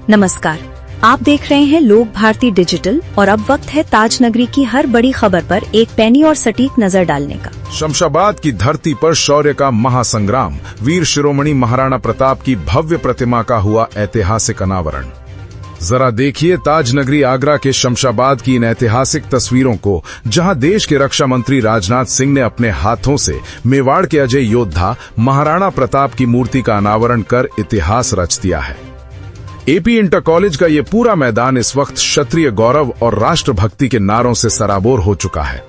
नमस्कार, आप देख रहे हैं लोक भारती डिजिटल और अब वक्त है ताज नगरी की हर बड़ी खबर पर एक पैनी और सटीक नजर डालने का। शमशाबाद की धरती पर शौर्य का महासंग्राम, वीर शिरोमणि महाराणा प्रताप की भव्य प्रतिमा का हुआ ऐतिहासिक अनावरण। जरा देखिए ताज नगरी आगरा के शमशाबाद की इन ऐतिहासिक तस्वीरों को, जहां देश के रक्षा मंत्री राजनाथ सिंह ने अपने हाथों से मेवाड़ के अजय योद्धा महाराणा प्रताप की मूर्ति का अनावरण कर इतिहास रच दिया है। एपी इंटर कॉलेज का ये पूरा मैदान इस वक्त क्षत्रिय गौरव और राष्ट्रभक्ति के नारों से सराबोर हो चुका है।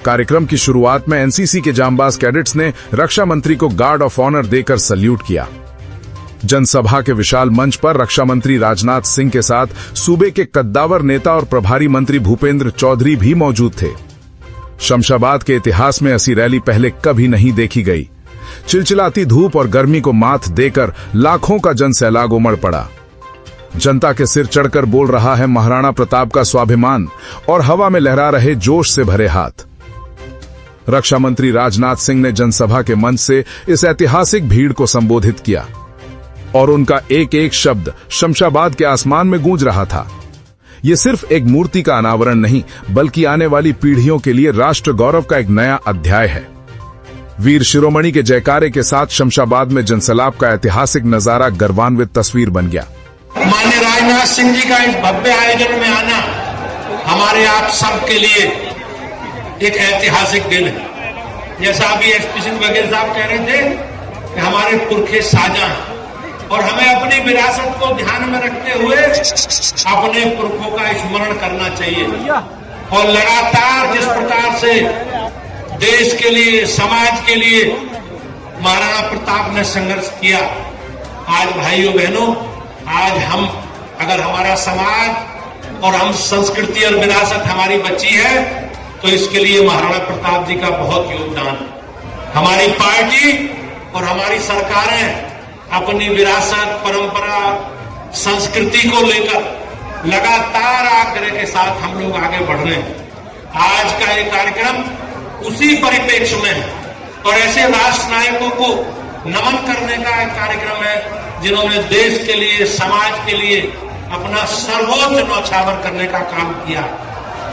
कार्यक्रम की शुरुआत में एनसीसी के जांबाज कैडेट्स ने रक्षा मंत्री को गार्ड ऑफ ऑनर देकर सल्यूट किया। जनसभा के विशाल मंच पर रक्षा मंत्री राजनाथ सिंह के साथ सूबे के कद्दावर नेता और प्रभारी मंत्री भूपेंद्र चौधरी भी मौजूद थे। शमशाबाद के इतिहास में ऐसी रैली पहले कभी नहीं देखी गई। चिलचिलाती धूप और गर्मी को मात देकर लाखों का जनसैलाब उमड़ पड़ा। जनता के सिर चढ़कर बोल रहा है महाराणा प्रताप का स्वाभिमान और हवा में लहरा रहे जोश से भरे हाथ। रक्षा मंत्री राजनाथ सिंह ने जनसभा के मंच से इस ऐतिहासिक भीड़ को संबोधित किया और उनका एक एक शब्द शमशाबाद के आसमान में गूंज रहा था। यह सिर्फ एक मूर्ति का अनावरण नहीं, बल्कि आने वाली पीढ़ियों के लिए राष्ट्र गौरव का एक नया अध्याय है। वीर शिरोमणि के जयकारे के साथ शमशाबाद में जनसैलाब का ऐतिहासिक नजारा गर्वान्वित तस्वीर बन गया। माननीय राजनाथ सिंह जी का इस भव्य आयोजन में आना हमारे आप सब के लिए एक ऐतिहासिक दिन है। जैसा अभी एसपी सिंह वगैरह साहब कह रहे थे कि हमारे पुरखे साजा हैं और हमें अपनी विरासत को ध्यान में रखते हुए अपने पुरखों का स्मरण करना चाहिए और लगातार जिस प्रकार से देश के लिए, समाज के लिए महाराणा प्रताप ने संघर्ष किया, आज भाइयों बहनों, आज हम अगर हमारा समाज और हम संस्कृति और विरासत हमारी बची है तो इसके लिए महाराणा प्रताप जी का बहुत योगदान है। हमारी पार्टी और हमारी सरकारें अपनी विरासत, परंपरा, संस्कृति को लेकर लगातार आग्रह के साथ हम लोग आगे बढ़ रहे हैं। आज का ये कार्यक्रम उसी परिप्रेक्ष्य में है और ऐसे राष्ट्र नायकों को नमन करने का एक कार्यक्रम है जिन्होंने देश के लिए, समाज के लिए अपना सर्वोच्च न्यौछावर करने का काम किया।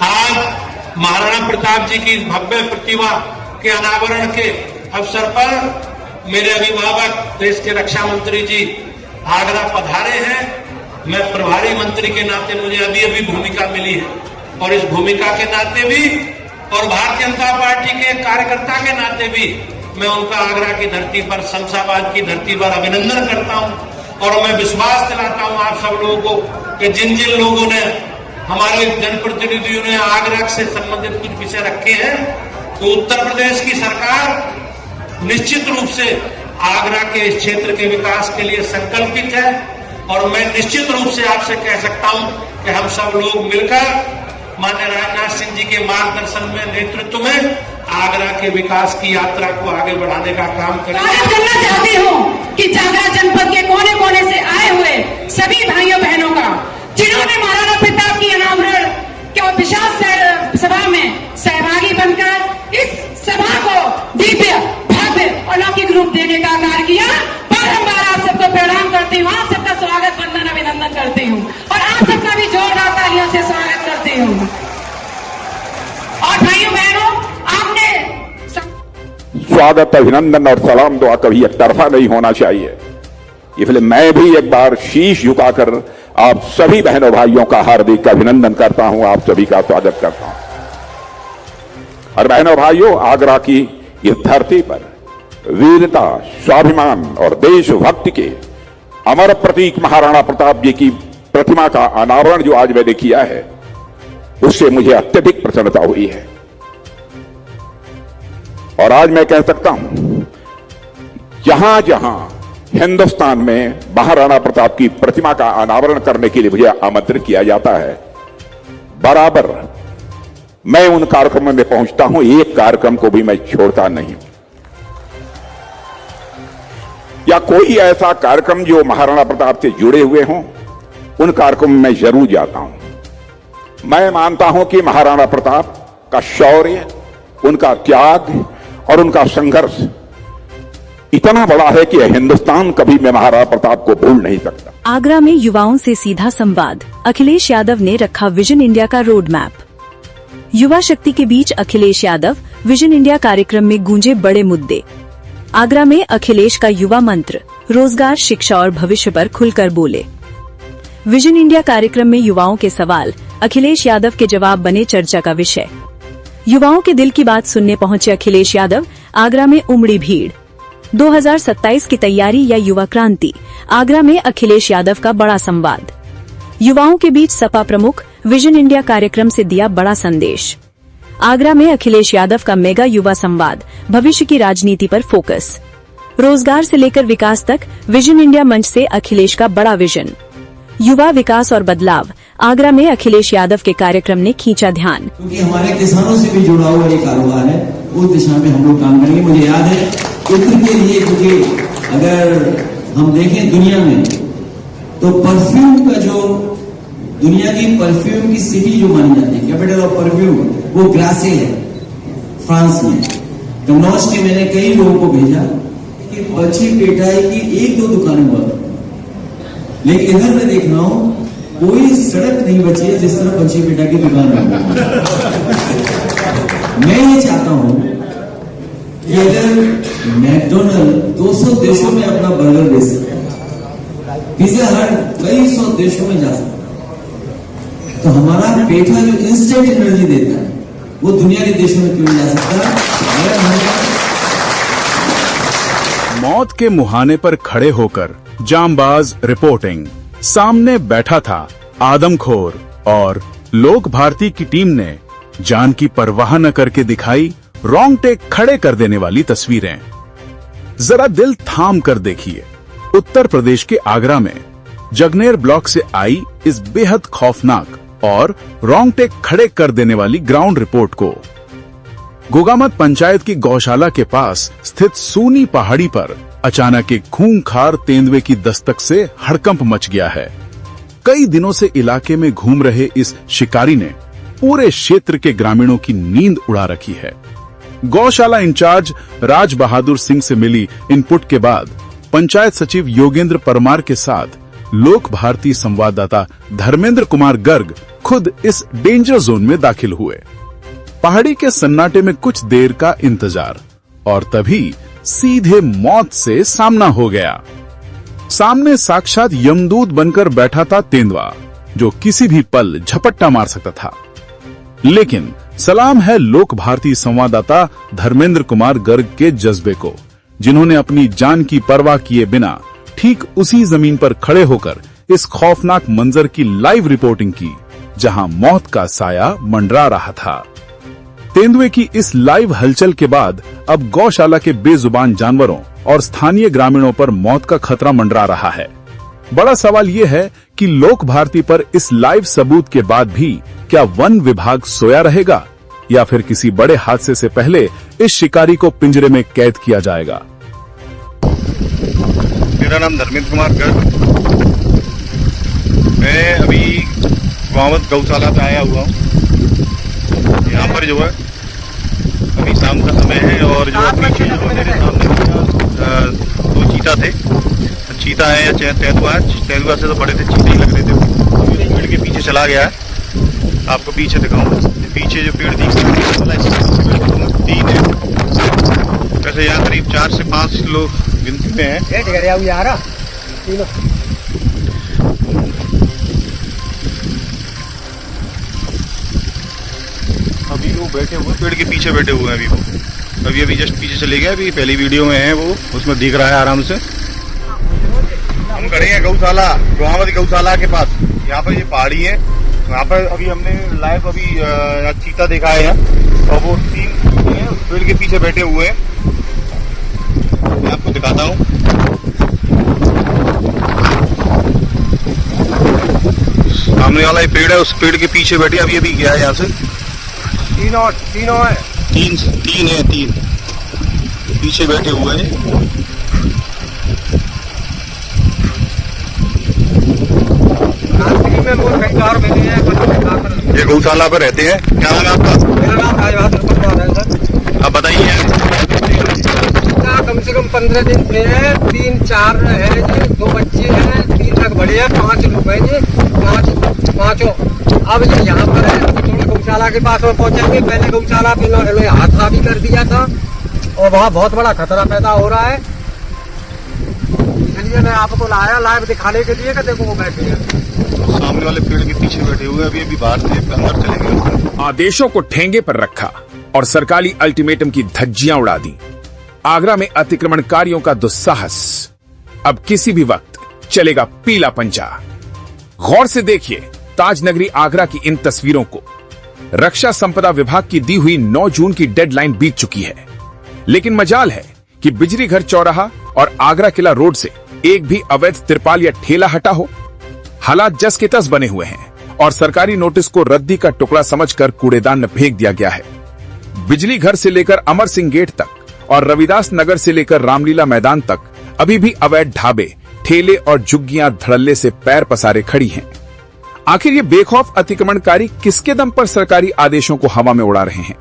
आज महाराणा प्रताप जी की भव्य प्रतिमा के अनावरण के अवसर पर मेरे अभिभावक देश के रक्षा मंत्री जी आगरा पधारे हैं। मैं प्रभारी मंत्री के नाते मुझे अभी अभी भूमिका मिली है और इस भूमिका के नाते भी और भारतीय जनता पार्टी के कार्यकर्ता के नाते भी मैं उनका आगरा की धरती पर, शमशाबाद की धरती पर अभिनंदन करता हूं और मैं विश्वास दिलाता हूं आप सब लोगों को कि जिन जिन लोगों ने, हमारे जनप्रतिनिधियों ने आगरा से संबंधित कुछ विषय रखे हैं, तो उत्तर प्रदेश की सरकार निश्चित रूप से आगरा के इस क्षेत्र के विकास के लिए संकल्पित है और मैं निश्चित रूप से आपसे कह सकता हूं कि हम सब लोग मिलकर माननीय राजनाथ सिंह जी के मार्गदर्शन में, नेतृत्व में आगरा के विकास की यात्रा को आगे बढ़ाने का काम करेंगे। स्वागत करना चाहती हूँ कि जागरा जनपद के कोने कोने से आए हुए सभी भाइयों बहनों का, जिन्होंने महाराणा प्रताप की अनावरण के विशाल सभा में सहभागी बनकर इस सभा को दिव्य, भव्य और लौकिक रूप देने का कार्य किया। बारंबार आप सबको प्रणाम करती हूँ, आप सबका स्वागत, वंदन, अभिनंदन करती हूँ और आप सबका भी जोरदार तालियों से स्वागत करती हूँ। और भाइयों बहनों, स्वागत, अभिनंदन और सलाम दुआ कभी एक तरफा नहीं होना चाहिए। इसलिए मैं भी एक बार शीश झुकाकर आप सभी बहनों भाइयों का हार्दिक अभिनंदन करता हूं, आप सभी का स्वागत करता हूं। और बहनों भाइयों, आगरा की इस धरती पर वीरता, स्वाभिमान और देशभक्ति के अमर प्रतीक महाराणा प्रताप जी की प्रतिमा का अनावरण जो आज मैंने किया है, उससे मुझे अत्यधिक प्रसन्नता हुई है। और आज मैं कह सकता हूं, जहां जहां हिंदुस्तान में महाराणा प्रताप की प्रतिमा का अनावरण करने के लिए मुझे आमंत्रित किया जाता है, बराबर मैं उन कार्यक्रमों में पहुंचता हूं। एक कार्यक्रम को भी मैं छोड़ता नहीं, या कोई ऐसा कार्यक्रम जो महाराणा प्रताप से जुड़े हुए हों, उन कार्यक्रमों में जरूर जाता हूं। मैं मानता हूं कि महाराणा प्रताप का शौर्य, उनका त्याग और उनका संघर्ष, इतना बड़ा है कि हिंदुस्तान कभी मैं महाराणा प्रताप को भूल नहीं सकता। आगरा में युवाओं से सीधा संवाद, अखिलेश यादव ने रखा विजन इंडिया का रोड मैप। युवा शक्ति के बीच अखिलेश यादव, विजन इंडिया कार्यक्रम में गूंजे बड़े मुद्दे। आगरा में अखिलेश का युवा मंत्र, रोजगार, शिक्षा और भविष्य पर खुलकर बोले। विजन इंडिया कार्यक्रम में युवाओं के सवाल, अखिलेश यादव के जवाब बने चर्चा का विषय। युवाओं के दिल की बात सुनने पहुंचे अखिलेश यादव, आगरा में उमड़ी भीड़। 2027 की तैयारी या युवा क्रांति, आगरा में अखिलेश यादव का बड़ा संवाद। युवाओं के बीच सपा प्रमुख, विजन इंडिया कार्यक्रम से दिया बड़ा संदेश। आगरा में अखिलेश यादव का मेगा युवा संवाद, भविष्य की राजनीति पर फोकस। रोजगार से लेकर विकास तक, विजन इंडिया मंच से अखिलेश का बड़ा विजन। युवा विकास और बदलाव, आगरा में अखिलेश यादव के कार्यक्रम ने खींचा ध्यान। क्योंकि हमारे किसानों से भी जुड़ा हुआ ये कारोबार है, उस दिशा में हम लोग काम करेंगे। मुझे याद है इत्र के लिए, क्योंकि अगर हम देखें दुनिया में तो परफ्यूम का जो दुनिया की परफ्यूम की सिटी जो मानी जाती है, कैपिटल ऑफ परफ्यूम, वो ग्रासे है फ्रांस में। कन्नौज के मैंने कई लोगों को भेजा कि पक्षी पेटाई की 1-2 दुकानें हुआ, लेकिन इधर मैं देख रहा हूं कोई सड़क नहीं बची है जिस तरह पक्षी पेटा की दुकान है। मैं ये चाहता हूं कि अगर मैकडोनल्ड 200 देशों में अपना बर्गर बेच सकता है, पिज्जा हट कई 100 देशों में जा सकता है, तो हमारा पेठा जो इंस्टेंट एनर्जी देता है वो दुनिया के देशों में क्यों नहीं जा सकता। मौत के मुहाने पर खड़े होकर जांबाज रिपोर्टिंग। सामने बैठा था आदमखोर और लोक भारती की टीम ने जान की परवाह न करके दिखाई रोंगटे खड़े कर देने वाली तस्वीरें। जरा दिल थाम कर देखिए, उत्तर प्रदेश के आगरा में जगनेर ब्लॉक से आई इस बेहद खौफनाक और रोंगटे खड़े कर देने वाली ग्राउंड रिपोर्ट को। गोगामत पंचायत की गौशाला के पास स्थित सूनी पहाड़ी पर अचानक एक खूंखार तेंदुए की दस्तक से हड़कंप मच गया है। कई दिनों से इलाके में घूम रहे इस शिकारी ने पूरे क्षेत्र के ग्रामीणों की नींद उड़ा रखी है। गौशाला इंचार्ज राज बहादुर सिंह से मिली इनपुट के बाद पंचायत सचिव योगेंद्र परमार के साथ लोक भारती संवाददाता धर्मेंद्र कुमार गर्ग खुद इस डेंजर जोन में दाखिल हुए। पहाड़ी के सन्नाटे में कुछ देर का इंतजार और तभी सीधे मौत से सामना हो गया। सामने साक्षात यमदूत बनकर बैठा था तेंदुआ, जो किसी भी पल झपट्टा मार सकता था। लेकिन सलाम है लोक भारती संवाददाता धर्मेंद्र कुमार गर्ग के जज्बे को, जिन्होंने अपनी जान की परवाह किए बिना ठीक उसी जमीन पर खड़े होकर इस खौफनाक मंजर की लाइव रिपोर्टिंग की, जहां मौत का साया मंडरा रहा था। तेंदुए की इस लाइव हलचल के बाद अब गौशाला के बेजुबान जानवरों और स्थानीय ग्रामीणों पर मौत का खतरा मंडरा रहा है। बड़ा सवाल ये है कि लोक भारती पर इस लाइव सबूत के बाद भी क्या वन विभाग सोया रहेगा या फिर किसी बड़े हादसे से पहले इस शिकारी को पिंजरे में कैद किया जाएगा। मेरा नाम धर्मेंद्र कुमार गर्ग। मैं अभी गोगामत गौशाला पे आया हुआ हूँ। यहाँ पर जो है अभी शाम का समय है और जो पीछे जो मेरे सामने 2 चीता थे, चीता है या तेंदुआ से तो बड़े थे, चीते ही लग रहे थे। पेड़ के पीछे चला गया है, आपको पीछे दिखाऊंगा। पीछे जो पेड़ दिख रहा है 3 है, वैसे यहाँ करीब 4 से 5 लोग गिनती में है। अभी वो बैठे हुए पेड़ के पीछे बैठे हुए हैं। अभी जस्ट पीछे चले गए। अभी पहली वीडियो में है वो, उसमें दिख रहा है आराम से। हम खड़े हैं गौशाला, गोगामत गौशाला के पास। यहाँ पर ये पहाड़ी है, यहाँ पर अभी हमने लाइव चीता देखा है और वो 3 हैं उस पेड़ के पीछे बैठे हुए हैं। मैं आपको दिखाता हूँ। सामने वाला ये पेड़ है, उस पेड़ के पीछे बैठे अभी गया है यहाँ से। तीनों है, तीन पीछे बैठे हुए हैं। ये गौशाला पर रहते हैं। क्या नाम है आपका? मेरा नाम राज बहादुर है सर। आप बताइए। कम से कम 15 दिन थे, 3-4 है जी, 2 बच्चे हैं, 3 तक बड़े हैं, 5 लोग हैं जी, पांचों। अब ये यहाँ पर है, थोड़ा गौशाला के पास में पहुंचेंगे। पहले गौशाला पे इन्होंने हादसा भी कर दिया था और वहाँ बहुत बड़ा खतरा पैदा हो रहा है, इसलिए मैं आपको लाया लाइव दिखाने के लिए कि देखो वो बैठे हैं सामने वाले पेड़ के पीछे बैठे हुए। अभी बाहर से अंदर चलेंगे। आदेशों को ठेंगे पर रखा और सरकारी अल्टीमेटम की धज्जियां उड़ा दी। आगरा में अतिक्रमणकारियों का दुस्साहस। अब किसी भी वक्त चलेगा पीला पंजा। गौर से देखिए ताज नगरी आगरा की इन तस्वीरों को। रक्षा संपदा विभाग की दी हुई 9 जून की डेडलाइन बीत चुकी है, लेकिन मजाल है कि बिजली घर चौराहा और आगरा किला रोड से एक भी अवैध तिरपाल या ठेला हटा हो। हालात जस के तस बने हुए हैं और सरकारी नोटिस को रद्दी का टुकड़ा समझकर कूड़ेदान में फेंक दिया गया है। बिजली घर से लेकर अमर सिंह गेट तक और रविदास नगर से लेकर रामलीला मैदान तक अभी भी अवैध ढाबे, ठेले और झुग्गियां धड़ल्ले से पैर पसारे खड़ी हैं। आखिर ये बेखौफ अतिक्रमणकारी किसके दम पर सरकारी आदेशों को हवा में उड़ा रहे हैं?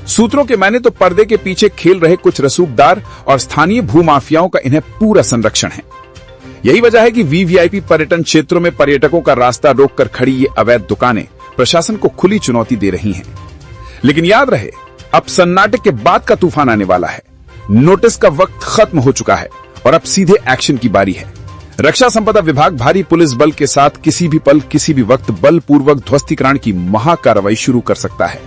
सूत्रों के माने तो पर्दे के पीछे खेल रहे कुछ रसूखदार और स्थानीय भूमाफियाओं का इन्हें पूरा संरक्षण है। यही वजह है कि वीवीआईपी पर्यटन क्षेत्रों में पर्यटकों का रास्ता रोककर खड़ी ये अवैध दुकानें प्रशासन को खुली चुनौती दे रही हैं। लेकिन याद रहे, अब सन्नाटे के बाद का तूफान आने वाला है। नोटिस का वक्त खत्म हो चुका है और अब सीधे एक्शन की बारी है। रक्षा संपदा विभाग भारी पुलिस बल के साथ किसी भी पल किसी भी वक्त बलपूर्वक ध्वस्तीकरण की महाकार्रवाई शुरू कर सकता है।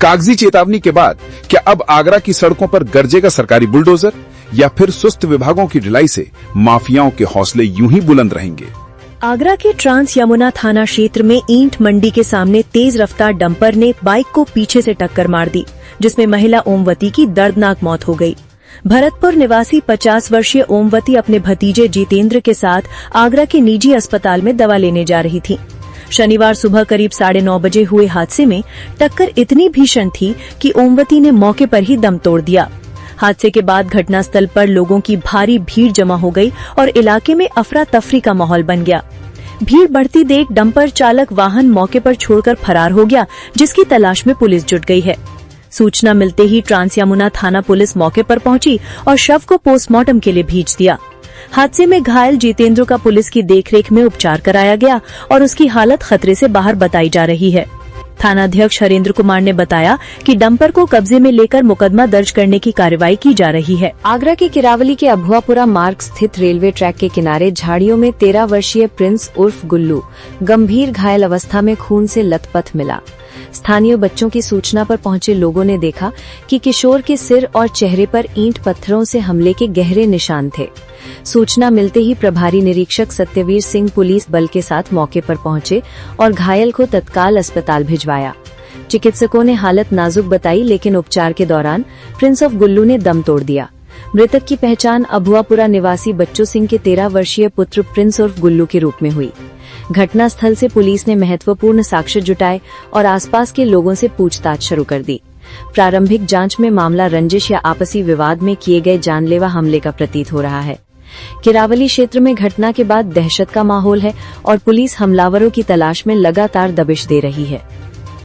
कागजी चेतावनी के बाद क्या अब आगरा की सड़कों पर गरजेगा सरकारी बुलडोजर या फिर सुस्त विभागों की ढिलाई से माफियाओं के हौसले यूं ही बुलंद रहेंगे? आगरा के ट्रांस यमुना थाना क्षेत्र में ईंट मंडी के सामने तेज रफ्तार डंपर ने बाइक को पीछे से टक्कर मार दी, जिसमें महिला ओमवती की दर्दनाक मौत हो गई। भरतपुर निवासी 50 वर्षीय ओमवती अपने भतीजे जितेंद्र के साथ आगरा के निजी अस्पताल में दवा लेने जा रही थी। शनिवार सुबह करीब 9:30 बजे हुए हादसे में टक्कर इतनी भीषण थी कि ओमवती ने मौके पर ही दम तोड़ दिया। हादसे के बाद घटनास्थल पर लोगों की भारी भीड़ जमा हो गई और इलाके में अफरा तफरी का माहौल बन गया। भीड़ बढ़ती देख डंपर चालक वाहन मौके पर छोड़कर फरार हो गया, जिसकी तलाश में पुलिस जुट गई है। सूचना मिलते ही ट्रांस यमुना थाना पुलिस मौके पर पहुंची और शव को पोस्टमार्टम के लिए भेज दिया। हादसे में घायल जितेंद्र का पुलिस की देखरेख में उपचार कराया गया और उसकी हालत खतरे से बाहर बताई जा रही है। थानाध्यक्ष हरेंद्र कुमार ने बताया कि डंपर को कब्जे में लेकर मुकदमा दर्ज करने की कार्रवाई की जा रही है। आगरा के किरावली के अभुआपुरा मार्ग स्थित रेलवे ट्रैक के किनारे झाड़ियों में 13 वर्षीय प्रिंस उर्फ गुल्लू गंभीर घायल अवस्था में खून से लथपथ मिला। स्थानीय बच्चों की सूचना पर पहुंचे लोगों ने देखा कि किशोर के सिर और चेहरे पर ईंट पत्थरों से हमले के गहरे निशान थे। सूचना मिलते ही प्रभारी निरीक्षक सत्यवीर सिंह पुलिस बल के साथ मौके पर पहुंचे और घायल को तत्काल अस्पताल भिजवाया। चिकित्सकों ने हालत नाजुक बताई, लेकिन उपचार के दौरान प्रिंस ऑफ गुल्लू ने दम तोड़ दिया। मृतक की पहचान अभुआपुरा निवासी बच्चू सिंह के 13 वर्षीय पुत्र प्रिंस उर्फ गुल्लू के रूप में हुई। घटना स्थल से पुलिस ने महत्वपूर्ण साक्ष्य जुटाए और आसपास के लोगों से पूछताछ शुरू कर दी। प्रारंभिक जांच में मामला रंजिश या आपसी विवाद में किए गए जानलेवा हमले का प्रतीत हो रहा है। किरावली क्षेत्र में घटना के बाद दहशत का माहौल है और पुलिस हमलावरों की तलाश में लगातार दबिश दे रही है।